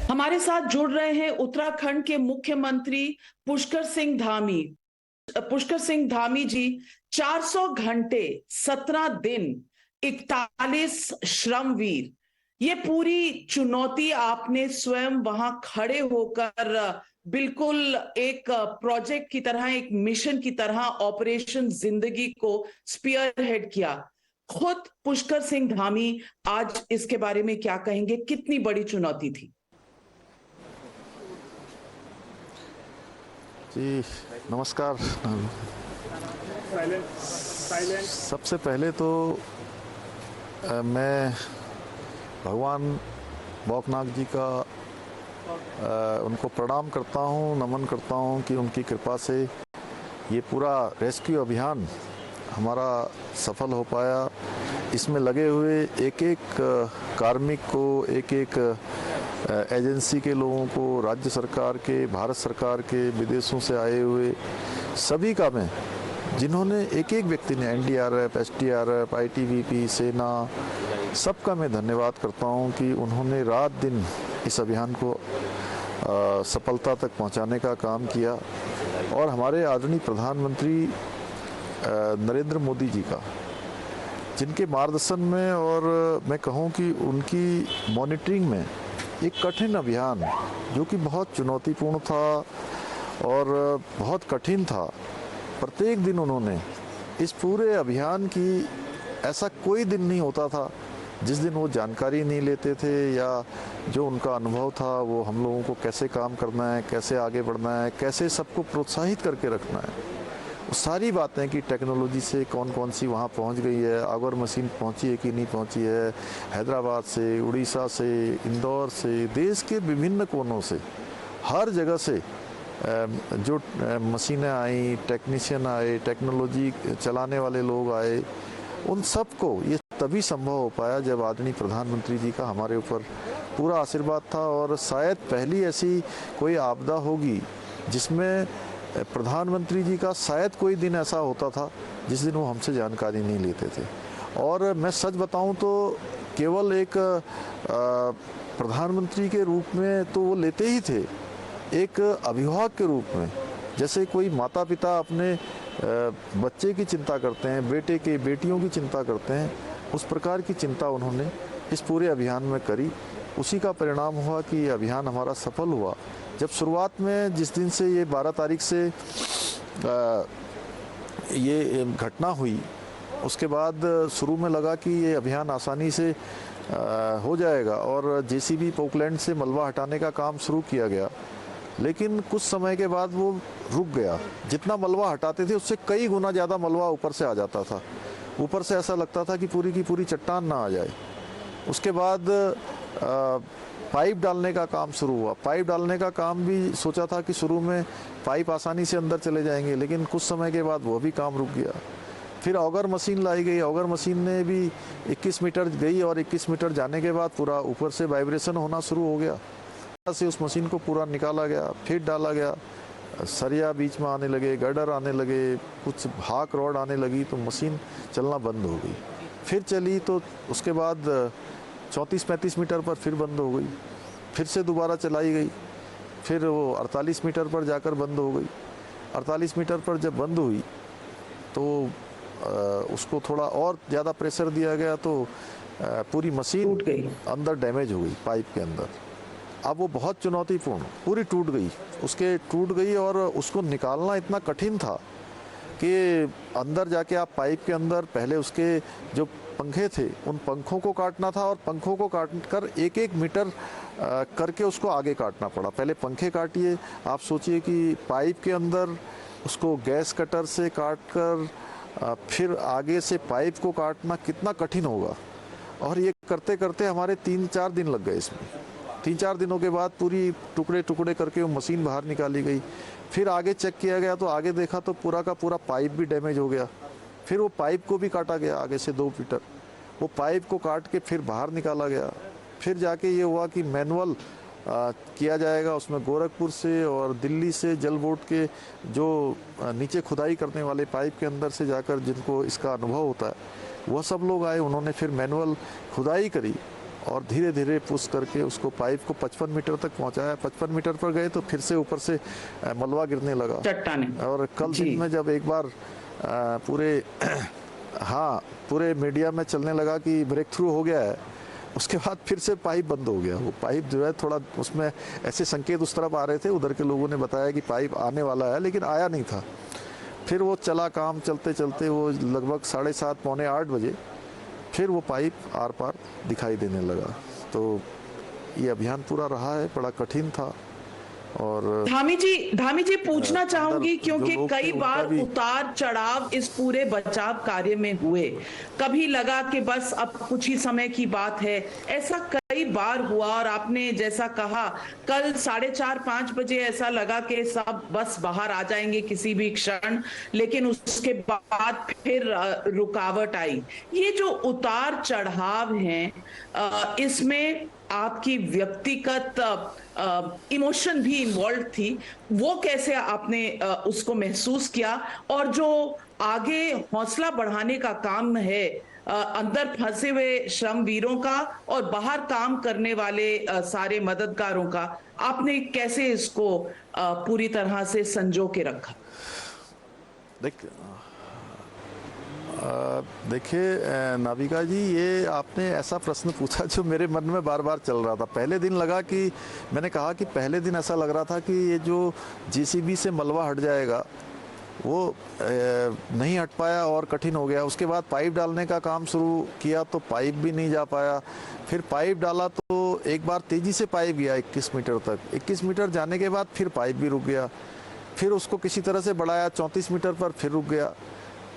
हमारे साथ जुड़ रहे हैं उत्तराखंड के मुख्यमंत्री पुष्कर सिंह धामी। पुष्कर सिंह धामी जी, 400 घंटे, 17 दिन, 41 श्रमवीर, ये पूरी चुनौती आपने स्वयं वहां खड़े होकर बिल्कुल एक प्रोजेक्ट की तरह, एक मिशन की तरह ऑपरेशन जिंदगी को स्पीयर हेड किया। खुद पुष्कर सिंह धामी आज इसके बारे में क्या कहेंगे? कितनी बड़ी चुनौती थी? जी नमस्कार। सबसे पहले तो मैं भगवान भौकनाथ जी का उनको प्रणाम करता हूँ, नमन करता हूँ कि उनकी कृपा से ये पूरा रेस्क्यू अभियान हमारा सफल हो पाया। इसमें लगे हुए एक एक कार्मिक को, एक एक एजेंसी के लोगों को, राज्य सरकार के, भारत सरकार के, विदेशों से आए हुए सभी का मैं, जिन्होंने एक एक व्यक्ति ने, एनडीआरएफ, एसडीआरएफ, आईटीबीपी, सेना, सबका मैं धन्यवाद करता हूं कि उन्होंने रात दिन इस अभियान को सफलता तक पहुंचाने का काम किया। और हमारे आदरणीय प्रधानमंत्री नरेंद्र मोदी जी का, जिनके मार्गदर्शन में और मैं कहूं कि उनकी मॉनिटरिंग में एक कठिन अभियान, जो कि बहुत चुनौतीपूर्ण था और बहुत कठिन था, प्रत्येक दिन उन्होंने इस पूरे अभियान की, ऐसा कोई दिन नहीं होता था जिस दिन वो जानकारी नहीं लेते थे, या जो उनका अनुभव था वो हम लोगों को कैसे काम करना है, कैसे आगे बढ़ना है, कैसे सबको प्रोत्साहित करके रखना है, वो सारी बातें कि टेक्नोलॉजी से कौन कौन सी वहाँ पहुँच गई है, आगर मशीन पहुँची है कि नहीं पहुँची है, हैदराबाद से, उड़ीसा से, इंदौर से, देश के विभिन्न कोनों से, हर जगह से जो मशीनें आई, टेक्नीशियन आए, टेक्नोलॉजी चलाने वाले लोग आए, उन सबको ये तभी संभव हो पाया जब आदरणीय प्रधानमंत्री जी का हमारे ऊपर पूरा आशीर्वाद था। और शायद पहली ऐसी कोई आपदा होगी जिसमें प्रधानमंत्री जी का शायद कोई दिन ऐसा होता था जिस दिन वो हमसे जानकारी नहीं लेते थे। और मैं सच बताऊं तो केवल एक प्रधानमंत्री के रूप में तो वो लेते ही थे, एक अभिभावक के रूप में, जैसे कोई माता पिता अपने बच्चे की चिंता करते हैं, बेटे के, बेटियों की चिंता करते हैं, उस प्रकार की चिंता उन्होंने इस पूरे अभियान में करी। उसी का परिणाम हुआ कि ये अभियान हमारा सफल हुआ। जब शुरुआत में, जिस दिन से ये 12 तारीख से ये घटना हुई, उसके बाद शुरू में लगा कि ये अभियान आसानी से हो जाएगा और जेसीबी पोकलैंड से मलबा हटाने का काम शुरू किया गया। लेकिन कुछ समय के बाद वो रुक गया। जितना मलबा हटाते थे उससे कई गुना ज़्यादा मलबा ऊपर से आ जाता था। ऊपर से ऐसा लगता था कि पूरी की पूरी चट्टान ना आ जाए। उसके बाद पाइप डालने का काम शुरू हुआ। पाइप डालने का काम भी सोचा था कि शुरू में पाइप आसानी से अंदर चले जाएंगे, लेकिन कुछ समय के बाद वो भी काम रुक गया। फिर ऑगर मशीन लाई गई। ऑगर मशीन ने भी 21 मीटर गई और 21 मीटर जाने के बाद पूरा ऊपर से वाइब्रेशन होना शुरू हो गया। से उस मशीन को पूरा निकाला गया, फिर डाला गया, सरिया बीच में आने लगे, गर्डर आने लगे, कुछ हाक रॉड आने लगी, तो मशीन चलना बंद हो गई। फिर चली तो उसके बाद 34-35 मीटर पर फिर बंद हो गई। फिर से दोबारा चलाई गई, फिर वो 48 मीटर पर जाकर बंद हो गई। 48 मीटर पर जब बंद हुई तो उसको थोड़ा और ज़्यादा प्रेशर दिया गया तो पूरी मशीन टूट गई, अंदर डैमेज हो गई, पाइप के अंदर। अब वो बहुत चुनौतीपूर्ण, पूरी टूट गई, उसके टूट गई और उसको निकालना इतना कठिन था कि अंदर जाके आप पाइप के अंदर पहले उसके जो पंखे थे उन पंखों को काटना था, और पंखों को काट कर एक एक मीटर करके उसको आगे काटना पड़ा। पहले पंखे काटिए, आप सोचिए कि पाइप के अंदर उसको गैस कटर से काट कर फिर आगे से पाइप को काटना कितना कठिन होगा। और ये करते करते हमारे 3-4 दिन लग गए इसमें। 3-4 दिनों के बाद पूरी टुकड़े टुकड़े करके वो मशीन बाहर निकाली गई। फिर आगे चेक किया गया तो आगे देखा तो पूरा का पूरा पाइप भी डैमेज हो गया। फिर वो पाइप को भी काटा गया आगे से 2 मीटर। वो पाइप को काट के फिर बाहर निकाला गया। फिर जाके ये हुआ कि मैनुअल किया जाएगा, उसमें गोरखपुर से और दिल्ली से जल बोर्ड के जो नीचे खुदाई करने वाले पाइप के अंदर से जाकर जिनको इसका अनुभव होता है, वह सब लोग आए। उन्होंने फिर मैनुअल खुदाई करी और धीरे धीरे पुश करके उसको पाइप को 55 मीटर तक पहुंचाया। 55 मीटर पर गए तो फिर से ऊपर से मलबा गिरने लगा। चट्टाने। और कल दिन में जब एक बार पूरे हाँ पूरे मीडिया में चलने लगा कि ब्रेक थ्रू हो गया है, उसके बाद फिर से पाइप बंद हो गया। वो पाइप जो है थोड़ा उसमें ऐसे संकेत उस तरफ आ रहे थे, उधर के लोगों ने बताया कि पाइप आने वाला है, लेकिन आया नहीं था। फिर वो चला काम, चलते चलते वो लगभग 7:30 पौने 8 बजे फिर वो पाइप आर पार दिखाई देने लगा। तो ये अभियान पूरा रहा है, बड़ा कठिन था। और धामी जी पूछना चाहूंगी, क्योंकि कई बार भी उतार चढ़ाव इस पूरे बचाव कार्य में हुए। कभी लगा कि बस अब कुछ ही समय की बात है, ऐसा कई बार हुआ। और आपने जैसा कहा, कल 4:30-5 बजे ऐसा लगा कि सब बस बाहर आ जाएंगे किसी भी क्षण, लेकिन उसके बाद फिर रुकावट आई। ये जो उतार चढ़ाव हैं, इसमें आपकी व्यक्तिगत इमोशन भी इन्वॉल्व थी, वो कैसे आपने उसको महसूस किया? और जो आगे हौसला बढ़ाने का काम है अंदर फंसे हुए श्रमवीरों का और बाहर काम करने वाले सारे मददगारों का, आपने कैसे इसको पूरी तरह से संजो के रखा? देखिए नाविका जी, ये आपने ऐसा प्रश्न पूछा जो मेरे मन में बार बार चल रहा था। पहले दिन लगा कि मैंने कहा कि पहले दिन ऐसा लग रहा था कि ये जो जेसीबी से मलबा हट जाएगा वो नहीं हट पाया और कठिन हो गया। उसके बाद पाइप डालने का काम शुरू किया तो पाइप भी नहीं जा पाया। फिर पाइप डाला तो एक बार तेज़ी से पाइप गया 21 मीटर तक। 21 मीटर जाने के बाद फिर पाइप भी रुक गया। फिर उसको किसी तरह से बढ़ाया, 34 मीटर पर फिर रुक गया।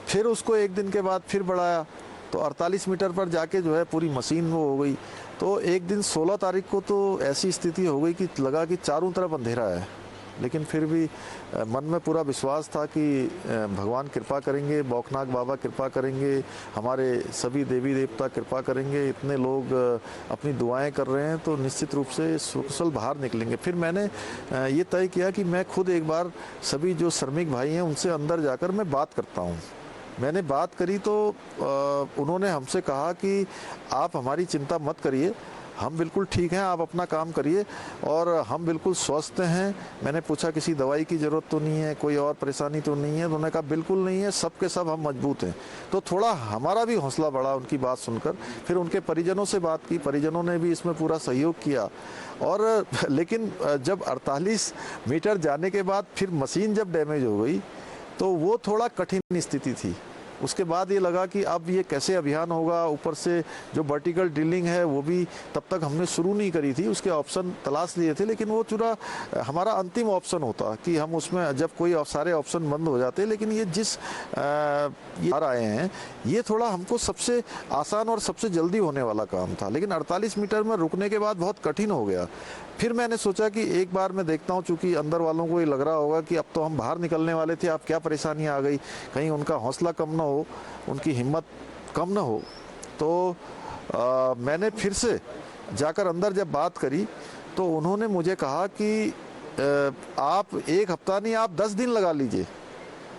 फिर उसको एक दिन के बाद फिर बढ़ाया तो 48 मीटर पर जाके जो है पूरी मशीन वो हो गई। तो एक दिन 16 तारीख को तो ऐसी स्थिति हो गई कि लगा कि चारों तरफ अंधेरा है, लेकिन फिर भी मन में पूरा विश्वास था कि भगवान कृपा करेंगे, बौखनाक बाबा कृपा करेंगे, हमारे सभी देवी देवता कृपा करेंगे। इतने लोग अपनी दुआएं कर रहे हैं तो निश्चित रूप से कुशल बाहर निकलेंगे। फिर मैंने ये तय किया कि मैं खुद एक बार सभी जो श्रमिक भाई हैं उनसे अंदर जाकर मैं बात करता हूँ। मैंने बात करी तो उन्होंने हमसे कहा कि आप हमारी चिंता मत करिए, हम बिल्कुल ठीक हैं, आप अपना काम करिए और हम बिल्कुल स्वस्थ हैं। मैंने पूछा किसी दवाई की ज़रूरत तो नहीं है, कोई और परेशानी तो नहीं है? उन्होंने कहा बिल्कुल नहीं है, सब के सब हम मजबूत हैं। तो थोड़ा हमारा भी हौसला बढ़ा उनकी बात सुनकर। फिर उनके परिजनों से बात की, परिजनों ने भी इसमें पूरा सहयोग किया। और लेकिन जब 48 मीटर जाने के बाद फिर मशीन जब डैमेज हो गई तो वो थोड़ा कठिन स्थिति थी। उसके बाद ये लगा कि अब ये कैसे अभियान होगा। ऊपर से जो वर्टिकल ड्रिलिंग है वो भी तब तक हमने शुरू नहीं करी थी, उसके ऑप्शन तलाश लिए थे, लेकिन वो पूरा हमारा अंतिम ऑप्शन होता कि हम उसमें जब कोई सारे ऑप्शन बंद हो जाते। लेकिन ये जिस ये आ आए हैं ये थोड़ा हमको सबसे आसान और सबसे जल्दी होने वाला काम था, लेकिन 48 मीटर में रुकने के बाद बहुत कठिन हो गया। फिर मैंने सोचा कि एक बार मैं देखता हूँ, चूँकि अंदर वालों को ये लग रहा होगा कि अब तो हम बाहर निकलने वाले थे, अब क्या परेशानियाँ आ गई, कहीं उनका हौसला कम ना हो, उनकी हिम्मत कम ना हो। तो मैंने फिर से जाकर अंदर जब बात करी तो उन्होंने मुझे कहा कि आप 1 हफ्ता नहीं, आप 10 दिन लगा लीजिए,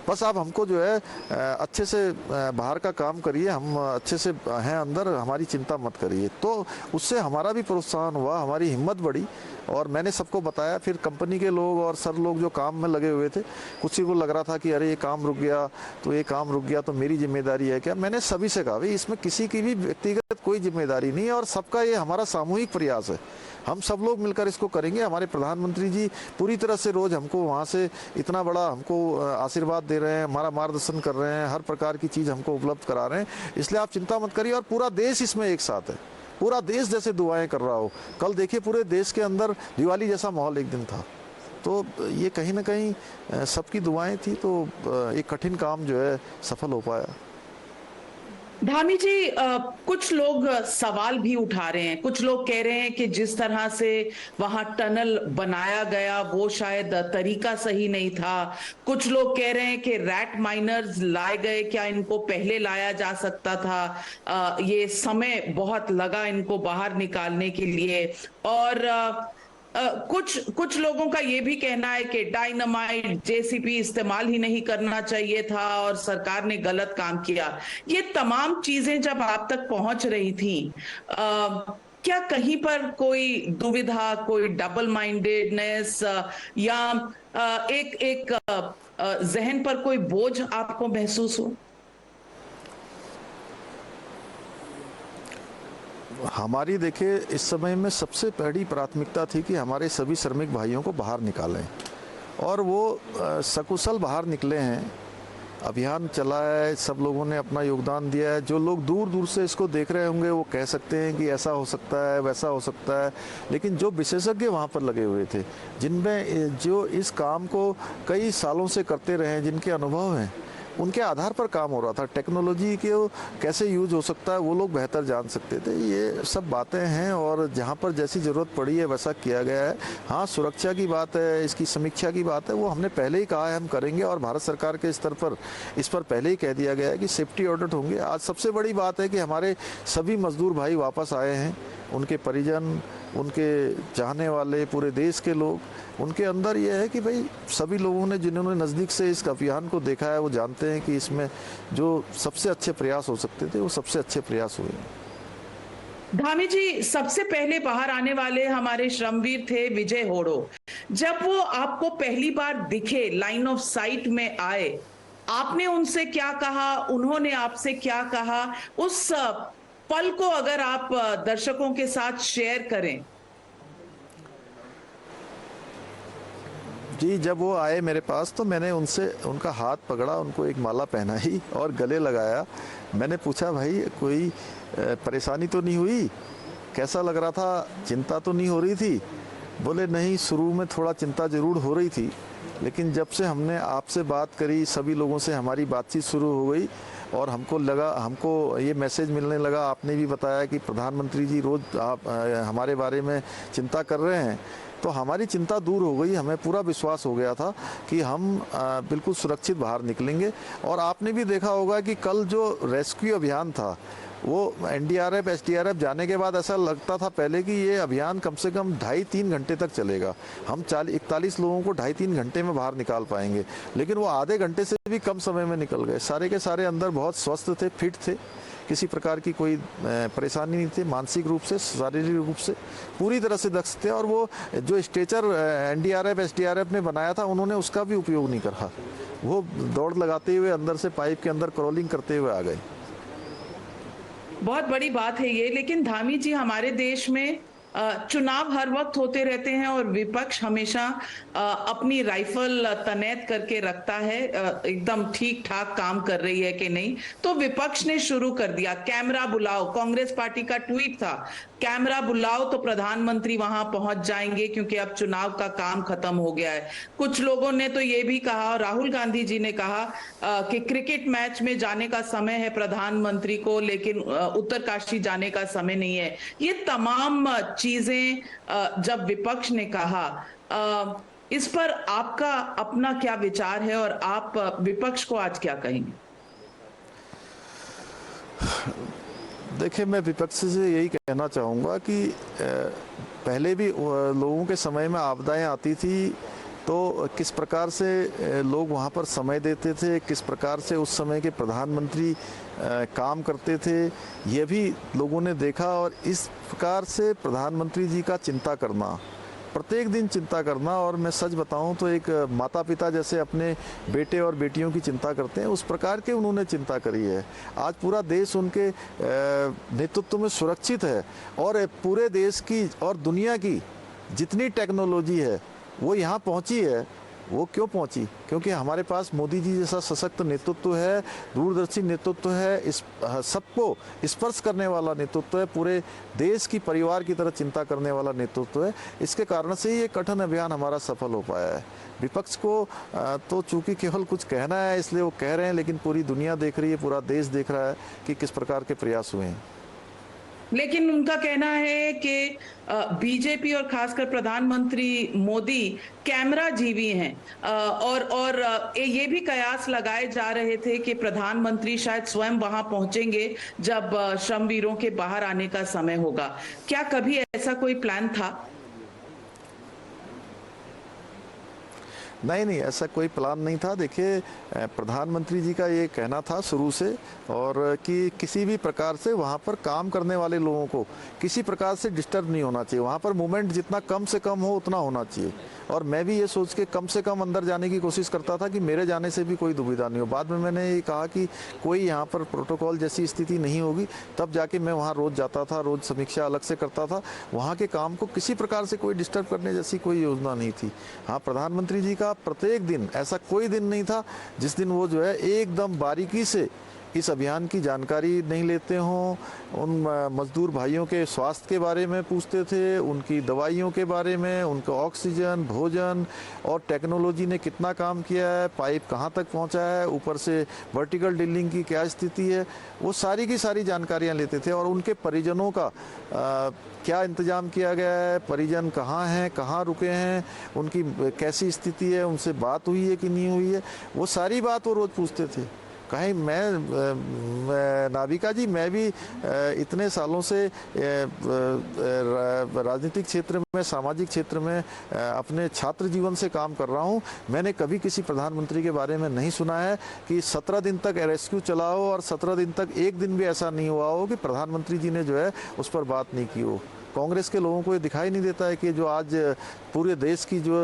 बस आप हमको जो है अच्छे से बाहर का काम करिए, हम अच्छे से हैं अंदर, हमारी चिंता मत करिए। तो उससे हमारा भी प्रोत्साहन हुआ, हमारी हिम्मत बढ़ी और मैंने सबको बताया। फिर कंपनी के लोग और सर लोग जो काम में लगे हुए थे, किसी को लग रहा था कि अरे ये काम रुक गया तो ये काम रुक गया तो मेरी जिम्मेदारी है क्या? मैंने सभी से कहा भाई इसमें किसी की भी व्यक्तिगत कोई जिम्मेदारी नहीं है और सबका ये हमारा सामूहिक प्रयास है, हम सब लोग मिलकर इसको करेंगे। हमारे प्रधानमंत्री जी पूरी तरह से रोज़ हमको वहाँ से इतना बड़ा हमको आशीर्वाद दे रहे हैं, हमारा मार्गदर्शन कर रहे हैं, हर प्रकार की चीज़ हमको उपलब्ध करा रहे हैं, इसलिए आप चिंता मत करिए। और पूरा देश इसमें एक साथ है, पूरा देश जैसे दुआएं कर रहा हो। कल देखिए पूरे देश के अंदर दिवाली जैसा माहौल एक दिन था। तो ये कहीं ना कहीं सबकी दुआएं थी, तो एक कठिन काम जो है सफल हो पाया। धामी जी, कुछ लोग सवाल भी उठा रहे हैं, कुछ लोग कह रहे हैं कि जिस तरह से वहां टनल बनाया गया वो शायद तरीका सही नहीं था। कुछ लोग कह रहे हैं कि रैट माइनर्स लाए गए, क्या इनको पहले लाया जा सकता था? ये समय बहुत लगा इनको बाहर निकालने के लिए। और कुछ लोगों का ये भी कहना है कि डायनामाइट, जेसीबी इस्तेमाल ही नहीं करना चाहिए था और सरकार ने गलत काम किया। ये तमाम चीजें जब आप तक पहुंच रही थी, क्या कहीं पर कोई दुविधा, कोई डबल माइंडेडनेस या एक एक जहन पर कोई बोझ आपको महसूस हो? हमारी देखिए इस समय में सबसे पहली प्राथमिकता थी कि हमारे सभी श्रमिक भाइयों को बाहर निकालें, और वो सकुशल बाहर निकले हैं। अभियान चला है, सब लोगों ने अपना योगदान दिया है। जो लोग दूर दूर से इसको देख रहे होंगे वो कह सकते हैं कि ऐसा हो सकता है, वैसा हो सकता है, लेकिन जो विशेषज्ञ वहाँ पर लगे हुए थे, जिनमें जो इस काम को कई सालों से करते रहे हैं, जिनके अनुभव हैं, उनके आधार पर काम हो रहा था। टेक्नोलॉजी के कैसे यूज हो सकता है वो लोग बेहतर जान सकते थे। ये सब बातें हैं, और जहाँ पर जैसी ज़रूरत पड़ी है वैसा किया गया है। हाँ, सुरक्षा की बात है, इसकी समीक्षा की बात है, वो हमने पहले ही कहा है हम करेंगे, और भारत सरकार के स्तर पर इस पर पहले ही कह दिया गया है कि सेफ्टी ऑडिट होंगे। आज सबसे बड़ी बात है कि हमारे सभी मजदूर भाई वापस आए हैं, उनके परिजन, उनके चाहने वाले, पूरे देश के लोग, उनके अंदर ये है कि भाई सभी लोगों ने, जिन्होंने नज़दीक से इस अभियान को देखा है, वो जानते हैं कि इसमें जो सबसे अच्छे प्रयास हो सकते थे वो सबसे अच्छे प्रयास हुए। धामी जी, सबसे पहले बाहर आने वाले हमारे श्रमवीर थे विजय होड़ो। जब वो आपको पहली बार दिखे, लाइन ऑफ साइट में आए, आपने उनसे क्या कहा, उन्होंने आपसे क्या कहा? उस पल को अगर आप दर्शकों के साथ शेयर करें। जी, जब वो आए मेरे पास तो मैंने उनसे उनका हाथ पकड़ा, उनको एक माला पहनाई और गले लगाया। मैंने पूछा, भाई कोई परेशानी तो नहीं हुई? कैसा लग रहा था? चिंता तो नहीं हो रही थी? बोले, नहीं, शुरू में थोड़ा चिंता ज़रूर हो रही थी, लेकिन जब से हमने आपसे बात करी, सभी लोगों से हमारी बातचीत शुरू हो गई, और हमको ये मैसेज मिलने लगा, आपने भी बताया कि प्रधानमंत्री जी रोज़ आप हमारे बारे में चिंता कर रहे हैं, तो हमारी चिंता दूर हो गई। हमें पूरा विश्वास हो गया था कि हम बिल्कुल सुरक्षित बाहर निकलेंगे। और आपने भी देखा होगा कि कल जो रेस्क्यू अभियान था, वो एनडीआरएफ, एसडीआरएफ जाने के बाद ऐसा लगता था पहले कि ये अभियान कम से कम 2.5-3 घंटे तक चलेगा, हम 41 लोगों को 2.5-3 घंटे में बाहर निकाल पाएंगे, लेकिन वो आधे घंटे से भी कम समय में निकल गए। सारे के सारे अंदर बहुत स्वस्थ थे, फिट थे, किसी प्रकार की कोई परेशानी नहीं थी, मानसिक रूप से, शारीरिक रूप से पूरी तरह से दक्ष थे। और वो जो स्ट्रेचर एनडीआरएफ, एसडीआरएफ ने बनाया था, उन्होंने उसका भी उपयोग नहीं करा। वो दौड़ लगाते हुए अंदर से पाइप के अंदर क्रॉलिंग करते हुए आ गए। बहुत बड़ी बात है ये। लेकिन धामी जी, हमारे देश में चुनाव हर वक्त होते रहते हैं और विपक्ष हमेशा अपनी राइफल तैनात करके रखता है, एकदम ठीक ठाक काम कर रही है कि नहीं। तो विपक्ष ने शुरू कर दिया, कैमरा बुलाओ। कांग्रेस पार्टी का ट्वीट था, कैमरा बुलाओ तो प्रधानमंत्री वहां पहुंच जाएंगे, क्योंकि अब चुनाव का काम खत्म हो गया है। कुछ लोगों ने तो ये भी कहा, और राहुल गांधी जी ने कहा कि क्रिकेट मैच में जाने का समय है प्रधानमंत्री को, लेकिन उत्तरकाशी जाने का समय नहीं है। ये तमाम चीजें जब विपक्ष ने कहा, इस पर आपका अपना क्या विचार है, और आप विपक्ष को आज क्या कहेंगे? देखिए, मैं विपक्ष से यही कहना चाहूँगा कि पहले भी लोगों के समय में आपदाएं आती थी, तो किस प्रकार से लोग वहाँ पर समय देते थे, किस प्रकार से उस समय के प्रधानमंत्री काम करते थे, ये भी लोगों ने देखा। और इस प्रकार से प्रधानमंत्री जी का चिंता करना, प्रत्येक दिन चिंता करना, और मैं सच बताऊं तो एक माता पिता जैसे अपने बेटे और बेटियों की चिंता करते हैं, उस प्रकार के उन्होंने चिंता करी है। आज पूरा देश उनके नेतृत्व में सुरक्षित है, और पूरे देश की और दुनिया की जितनी टेक्नोलॉजी है वो यहाँ पहुँची है। वो क्यों पहुंची? क्योंकि हमारे पास मोदी जी जैसा सशक्त नेतृत्व है, दूरदर्शी नेतृत्व है, इस सबको स्पर्श करने वाला नेतृत्व है, पूरे देश की परिवार की तरह चिंता करने वाला नेतृत्व है। इसके कारण से ये कठिन अभियान हमारा सफल हो पाया है। विपक्ष को तो चूंकि केवल कुछ कहना है इसलिए वो कह रहे हैं, लेकिन पूरी दुनिया देख रही है, पूरा देश देख रहा है कि किस प्रकार के प्रयास हुए हैं। लेकिन उनका कहना है कि बीजेपी और खासकर प्रधानमंत्री मोदी कैमरा जीवी हैं, और ये भी कयास लगाए जा रहे थे कि प्रधानमंत्री शायद स्वयं वहां पहुंचेंगे जब श्रमवीरों के बाहर आने का समय होगा। क्या कभी ऐसा कोई प्लान था? नहीं नहीं, ऐसा कोई प्लान नहीं था। देखिए, प्रधानमंत्री जी का ये कहना था शुरू से, और कि किसी भी प्रकार से वहाँ पर काम करने वाले लोगों को किसी प्रकार से डिस्टर्ब नहीं होना चाहिए। वहाँ पर मूवमेंट जितना कम से कम हो उतना होना चाहिए। और मैं भी ये सोच के कम से कम अंदर जाने की कोशिश करता था कि मेरे जाने से भी कोई दुविधा नहीं हो। बाद में मैंने ये कहा कि कोई यहाँ पर प्रोटोकॉल जैसी स्थिति नहीं होगी, तब जाके मैं वहाँ रोज़ जाता था, रोज़ समीक्षा अलग से करता था। वहाँ के काम को किसी प्रकार से कोई डिस्टर्ब करने जैसी कोई योजना नहीं थी। हाँ, प्रधानमंत्री जी का प्रत्येक दिन, ऐसा कोई दिन नहीं था जिस दिन वो जो है एकदम बारीकी से इस अभियान की जानकारी नहीं लेते हों। उन मजदूर भाइयों के स्वास्थ्य के बारे में पूछते थे, उनकी दवाइयों के बारे में, उनका ऑक्सीजन, भोजन और टेक्नोलॉजी ने कितना काम किया है, पाइप कहाँ तक पहुँचा है, ऊपर से वर्टिकल ड्रिलिंग की क्या स्थिति है, वो सारी की सारी जानकारियाँ लेते थे। और उनके परिजनों का क्या इंतजाम किया गया है, परिजन कहाँ हैं, कहाँ रुके हैं, उनकी कैसी स्थिति है, उनसे बात हुई है कि नहीं हुई है, वो सारी बात वो रोज़ पूछते थे। कहीं मैं नाविका जी, मैं भी इतने सालों से राजनीतिक क्षेत्र में, सामाजिक क्षेत्र में अपने छात्र जीवन से काम कर रहा हूं। मैंने कभी किसी प्रधानमंत्री के बारे में नहीं सुना है कि 17 दिन तक रेस्क्यू चला हो और 17 दिन तक एक दिन भी ऐसा नहीं हुआ हो कि प्रधानमंत्री जी ने जो है उस पर बात नहीं की हो। कांग्रेस के लोगों को ये दिखाई नहीं देता है कि जो आज पूरे देश की जो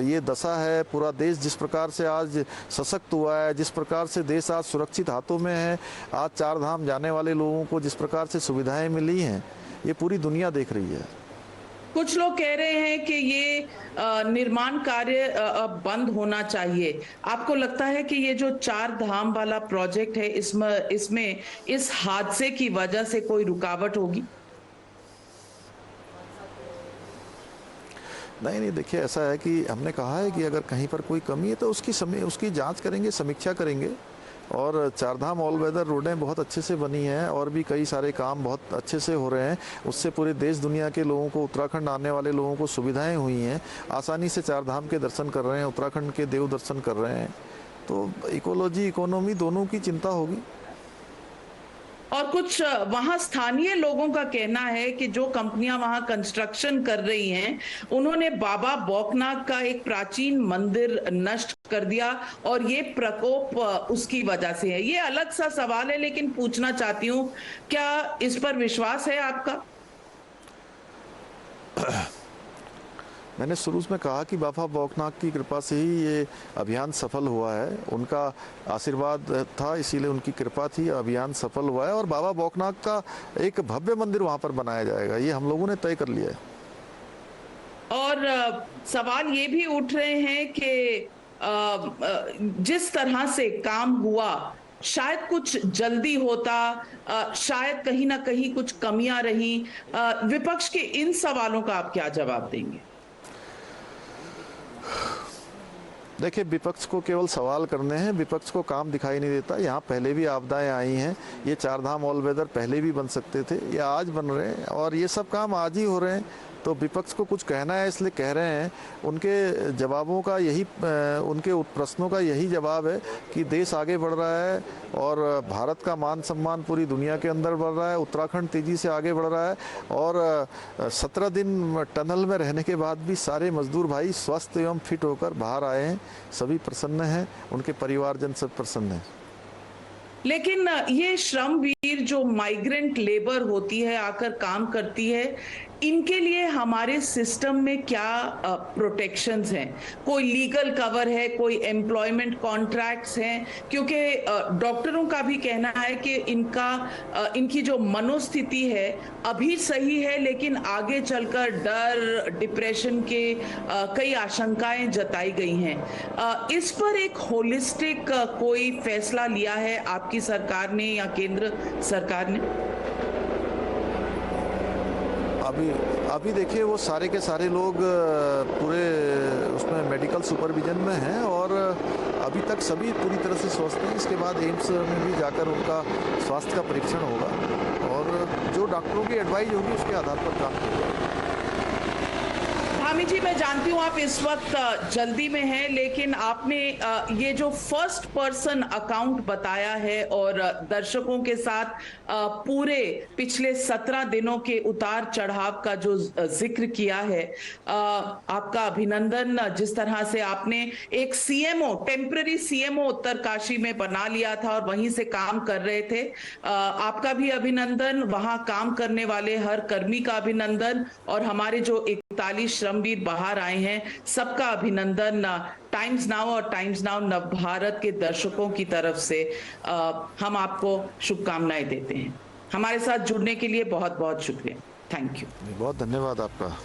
ये दशा है, पूरा देश जिस प्रकार से आज सशक्त हुआ है, जिस प्रकार से देश आज सुरक्षित हाथों में है, आज 4 धाम जाने वाले लोगों को जिस प्रकार से सुविधाएं मिली हैं, ये पूरी दुनिया देख रही है। कुछ लोग कह रहे हैं कि ये निर्माण कार्य बंद होना चाहिए। आपको लगता है कि ये जो 4 धाम वाला प्रोजेक्ट है, इसमें इस हादसे की वजह से कोई रुकावट होगी? नहीं नहीं, देखिए, ऐसा है कि हमने कहा है कि अगर कहीं पर कोई कमी है तो उसकी जांच करेंगे, समीक्षा करेंगे। और 4 धाम ऑल वेदर रोडें बहुत अच्छे से बनी हैं और भी कई सारे काम बहुत अच्छे से हो रहे हैं। उससे पूरे देश दुनिया के लोगों को, उत्तराखंड आने वाले लोगों को सुविधाएं हुई हैं। आसानी से 4 धाम के दर्शन कर रहे हैं, उत्तराखंड के देव दर्शन कर रहे हैं। तो इकोलॉजी, इकोनॉमी दोनों की चिंता होगी। और कुछ वहां स्थानीय लोगों का कहना है कि जो कंपनियां वहां कंस्ट्रक्शन कर रही हैं, उन्होंने बाबा बौकनाग का एक प्राचीन मंदिर नष्ट कर दिया और ये प्रकोप उसकी वजह से है। ये अलग सा सवाल है, लेकिन पूछना चाहती हूँ, क्या इस पर विश्वास है आपका? मैंने शुरू में कहा कि बाबा बौकनाग की कृपा से ही ये अभियान सफल हुआ है। उनका आशीर्वाद था, इसीलिए उनकी कृपा थी, अभियान सफल हुआ है। और बाबा बौकनाग का एक भव्य मंदिर वहाँ पर बनाया जाएगा, ये हम लोगों ने तय कर लिया है। और सवाल ये भी उठ रहे हैं कि जिस तरह से काम हुआ, शायद कुछ जल्दी होता, शायद कहीं ना कहीं कुछ कमियां रही। विपक्ष के इन सवालों का आप क्या जवाब देंगे? देखिए, विपक्ष को केवल सवाल करने हैं, विपक्ष को काम दिखाई नहीं देता। यहाँ पहले भी आपदाएं आई हैं, ये 4 धाम ऑल वेदर पहले भी बन सकते थे, ये आज बन रहे हैं और ये सब काम आज ही हो रहे हैं। तो विपक्ष को कुछ कहना है इसलिए कह रहे हैं। उनके जवाबों का यही, उनके प्रश्नों का यही जवाब है कि देश आगे बढ़ रहा है और भारत का मान सम्मान पूरी दुनिया के अंदर बढ़ रहा है, उत्तराखंड तेजी से आगे बढ़ रहा है। और 17 दिन टनल में रहने के बाद भी सारे मजदूर भाई स्वस्थ एवं फिट होकर बाहर आए हैं, सभी प्रसन्न हैं, उनके परिवारजन सब प्रसन्न हैं। लेकिन ये श्रमवीर जो माइग्रेंट लेबर होती है, आकर काम करती है, इनके लिए हमारे सिस्टम में क्या प्रोटेक्शंस हैं? कोई लीगल कवर है, कोई एम्प्लॉयमेंट कॉन्ट्रैक्ट्स हैं? क्योंकि डॉक्टरों का भी कहना है कि इनकी जो मनोस्थिति है अभी सही है, लेकिन आगे चलकर डर, डिप्रेशन के कई आशंकाएं जताई गई हैं। इस पर एक होलिस्टिक कोई फैसला लिया है आपकी सरकार ने या केंद्र सरकार ने? अभी देखिए, वो सारे के सारे लोग पूरे उसमें मेडिकल सुपरविजन में हैं और अभी तक सभी पूरी तरह से स्वस्थ हैं। इसके बाद एम्स में भी जाकर उनका स्वास्थ्य का परीक्षण होगा और जो डॉक्टरों की एडवाइस होगी उसके आधार पर काम होगा। धामी जी, मैं जानती हूँ आप इस वक्त जल्दी में हैं, लेकिन आपने ये जो फर्स्ट पर्सन अकाउंट बताया है और दर्शकों के साथ पूरे पिछले 17 दिनों के उतार चढ़ाव का जो जिक्र किया है, आपका अभिनंदन। जिस तरह से आपने एक सीएमओ, टेम्पररी सीएमओ उत्तरकाशी में बना लिया था और वहीं से काम कर रहे थे, आपका भी अभिनंदन। वहां काम करने वाले हर कर्मी का अभिनंदन, और हमारे जो 41 श्रमवीर बाहर आए हैं सबका अभिनंदन टाइम्स नाउ और टाइम्स नाउ नव भारत के दर्शकों की तरफ से। हम आपको शुभकामनाएं देते हैं। हमारे साथ जुड़ने के लिए बहुत बहुत शुक्रिया। Thank you. बहुत धन्यवाद आपका।